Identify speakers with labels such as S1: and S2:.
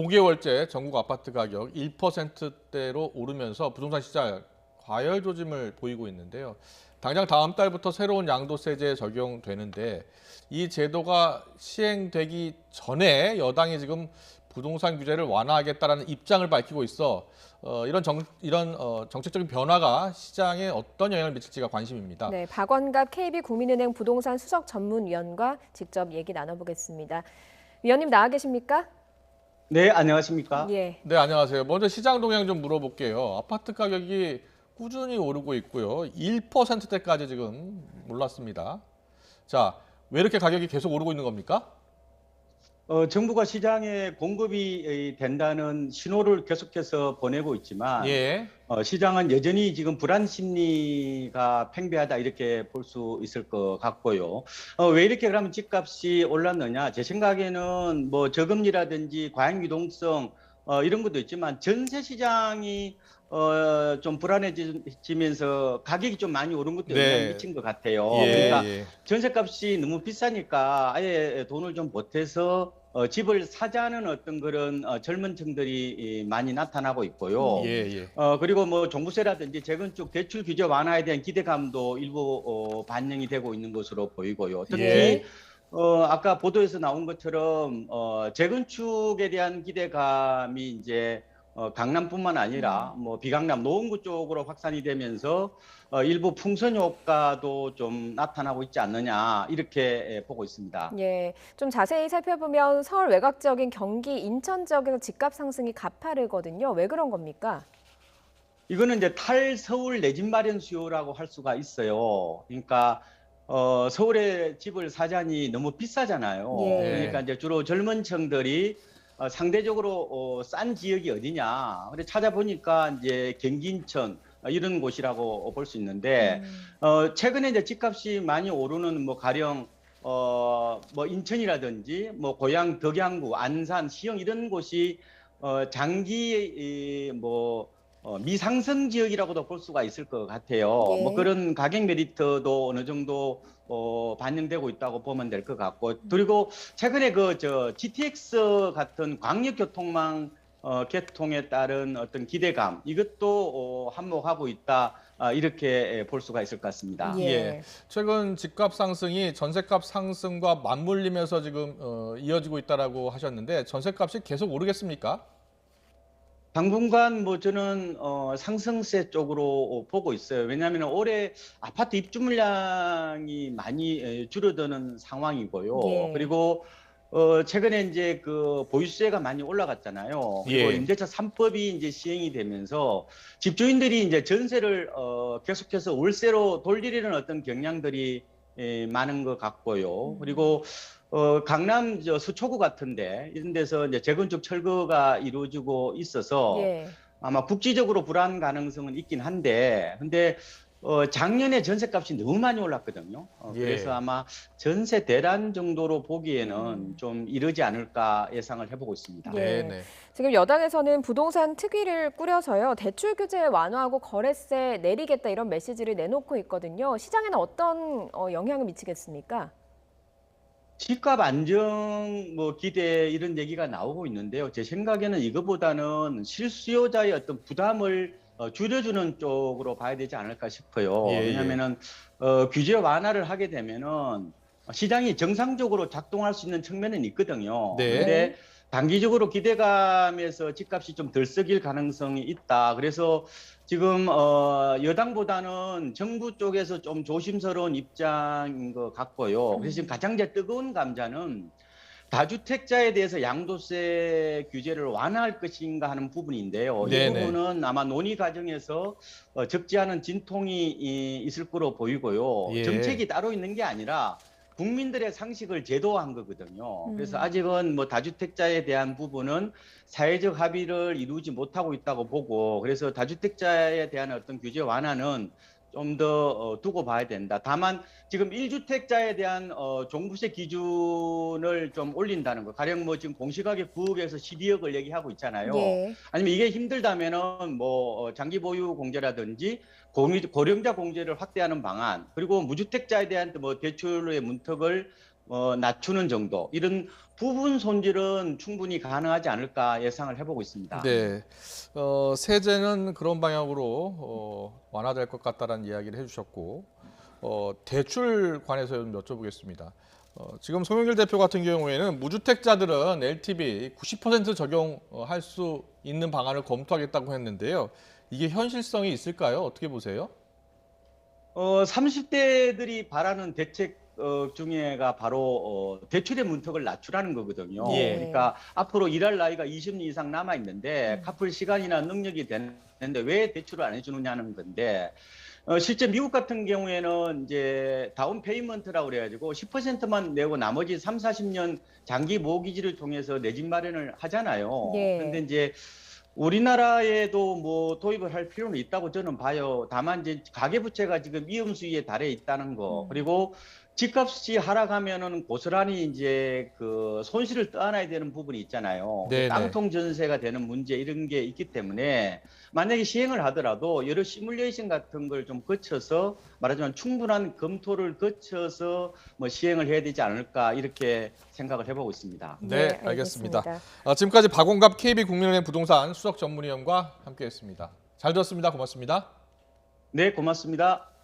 S1: 5개월째 전국 아파트 가격 1%대로 오르면서 부동산 시장 과열 조짐을 보이고 있는데요. 당장 다음 달부터 새로운 양도세제 적용되는데 이 제도가 시행되기 전에 여당이 지금 부동산 규제를 완화하겠다라는 입장을 밝히고 있어 이런 정책적인 변화가 시장에 어떤 영향을 미칠지가 관심입니다.
S2: 네, 박원갑 KB국민은행 부동산 수석 전문위원과 직접 얘기 나눠보겠습니다. 위원님 나와 계십니까?
S3: 네, 안녕하십니까?
S2: 예.
S1: 네, 안녕하세요. 먼저 시장 동향 좀 물어볼게요. 아파트 가격이 꾸준히 오르고 있고요. 1%대까지 지금 올랐습니다. 자, 왜 이렇게 가격이 계속 오르고 있는 겁니까?
S3: 정부가 시장에 공급이 된다는 신호를 계속해서 보내고 있지만
S1: 예.
S3: 시장은 여전히 지금 불안 심리가 팽배하다 이렇게 볼 수 있을 것 같고요. 왜 이렇게 그러면 집값이 올랐느냐? 제 생각에는 뭐 저금리라든지 과잉 유동성 이런 것도 있지만 전세 시장이 좀 불안해지면서 가격이 좀 많이 오른 것도 영향을
S1: 네.
S3: 미친 것 같아요.
S1: 예,
S3: 그러니까
S1: 예.
S3: 전세값이 너무 비싸니까 아예 돈을 좀 보태서 집을 사자는 어떤 그런 젊은 층들이 많이 나타나고 있고요.
S1: 예, 예.
S3: 그리고 뭐 종부세라든지 재건축 대출 규제 완화에 대한 기대감도 일부 반영이 되고 있는 것으로 보이고요. 특히
S1: 예.
S3: 아까 보도에서 나온 것처럼 재건축에 대한 기대감이 이제 강남뿐만 아니라 뭐 비강남, 노원구 쪽으로 확산이 되면서 일부 풍선 효과도 좀 나타나고 있지 않느냐 이렇게 보고 있습니다.
S2: 예. 좀 자세히 살펴보면 서울 외곽 지역인 경기, 인천 지역에서 집값 상승이 가파르거든요. 왜 그런 겁니까?
S3: 이거는 이제 탈서울 내 집 마련 수요라고 할 수가 있어요. 그러니까 서울에 집을 사자니 너무 비싸잖아요.
S2: 예.
S3: 그러니까 이제 주로 젊은 층들이 상대적으로 싼 지역이 어디냐. 근데 찾아보니까 이제 경기 인천 이런 곳이라고 볼 수 있는데 최근에 이제 집값이 많이 오르는 뭐 가령 뭐 인천이라든지 뭐 고향 덕양구, 안산, 시흥 이런 곳이 장기 미상승 지역이라고도 볼 수가 있을 것 같아요. 뭐
S2: 예.
S3: 그런 가격 메리트도 어느 정도 반영되고 있다고 보면 될 것 같고, 그리고 최근에 GTX 같은 광역교통망 개통에 따른 어떤 기대감 이것도 한몫하고 있다 이렇게 볼 수가 있을 것 같습니다.
S2: 예.
S1: 예. 최근 집값 상승이 전세값 상승과 맞물리면서 지금 이어지고 있다라고 하셨는데 전세값이 계속 오르겠습니까?
S3: 당분간 뭐 저는 상승세 쪽으로 보고 있어요. 왜냐하면 올해 아파트 입주 물량이 많이 줄어드는 상황이고요.
S2: 예.
S3: 그리고 최근에 이제 그 보유세가 많이 올라갔잖아요. 그리고
S1: 예.
S3: 임대차 3법이 이제 시행이 되면서 집주인들이 이제 전세를 계속해서 월세로 돌리려는 어떤 경향들이 많은 것 같고요. 그리고 강남 서초구 같은데 이런 데서 이제 재건축 철거가 이루어지고 있어서
S2: 예.
S3: 아마 국지적으로 불안 가능성은 있긴 한데, 근데 작년에 전세값이 너무 많이 올랐거든요.
S1: 예.
S3: 그래서 아마 전세 대란 정도로 보기에는 좀 이르지 않을까 예상을 해보고 있습니다.
S2: 예.
S1: 네네.
S2: 지금 여당에서는 부동산 특위를 꾸려서요. 대출 규제 완화하고 거래세 내리겠다 이런 메시지를 내놓고 있거든요. 시장에는 어떤 영향을 미치겠습니까?
S3: 집값 안정 뭐 기대 이런 얘기가 나오고 있는데요. 제 생각에는 이거보다는 실수요자의 어떤 부담을 줄여주는 쪽으로 봐야 되지 않을까 싶어요.
S1: 예, 예.
S3: 왜냐하면은 규제 완화를 하게 되면은 시장이 정상적으로 작동할 수 있는 측면은 있거든요.
S1: 네.
S3: 근데 단기적으로 기대감에서 집값이 좀 들썩일 가능성이 있다. 그래서 지금 여당보다는 정부 쪽에서 좀 조심스러운 입장인 것 같고요. 그래서 지금 가장 이제 뜨거운 감자는 다주택자에 대해서 양도세 규제를 완화할 것인가 하는 부분인데요. 이
S1: 네네.
S3: 부분은 아마 논의 과정에서 적지 않은 진통이 있을 거로 보이고요.
S1: 예.
S3: 정책이 따로 있는 게 아니라 국민들의 상식을 제도화한 거거든요. 그래서 아직은 뭐 다주택자에 대한 부분은 사회적 합의를 이루지 못하고 있다고 보고, 그래서 다주택자에 대한 어떤 규제 완화는 좀 더 두고 봐야 된다. 다만 지금 1주택자에 대한 종부세 기준을 좀 올린다는 거. 가령 뭐 지금 공시가격 9억에서 12억을 얘기하고 있잖아요.
S2: 예.
S3: 아니면 이게 힘들다면은 뭐 장기 보유 공제라든지 고령자 공제를 확대하는 방안, 그리고 무주택자에 대한 뭐 대출의 문턱을 낮추는 정도 이런 부분 손질은 충분히 가능하지 않을까 예상을 해보고 있습니다.
S1: 네, 세제는 그런 방향으로 완화될 것 같다라는 이야기를 해주셨고, 대출 관해서 좀 여쭤보겠습니다. 지금 송영길 대표 같은 경우에는 무주택자들은 LTV 90% 적용할 수 있는 방안을 검토하겠다고 했는데요. 이게 현실성이 있을까요? 어떻게 보세요?
S3: 30대들이 바라는 대책 중에가 바로 대출의 문턱을 낮추라는 거거든요.
S1: 예.
S3: 그러니까 앞으로 일할 나이가 20년 이상 남아 있는데 갚을 시간이나 능력이 되는데 왜 대출을 안 해주느냐는 건데 실제 미국 같은 경우에는 이제 다운 페이먼트라고 그래가지고 10%만 내고 나머지 3, 40년 장기 모기지를 통해서 내 집 마련을 하잖아요.
S2: 예.
S3: 그런데 이제 우리나라에도 뭐 도입을 할 필요는 있다고 저는 봐요. 다만 이제 가계부채가 지금 위험수위에 달해 있다는 거, 그리고 집값이 하락하면은 고스란히 이제 그 손실을 떠안아야 되는 부분이 있잖아요.
S1: 네네.
S3: 땅통 전세가 되는 문제 이런 게 있기 때문에 만약에 시행을 하더라도 여러 시뮬레이션 같은 걸 좀 거쳐서 말하자면 충분한 검토를 거쳐서 뭐 시행을 해야 되지 않을까 이렇게 생각을 해보고 있습니다.
S1: 네, 알겠습니다. 지금까지 박원갑 KB국민은행 부동산 수석 전문위원과 함께했습니다. 잘 들었습니다. 고맙습니다.
S3: 네, 고맙습니다.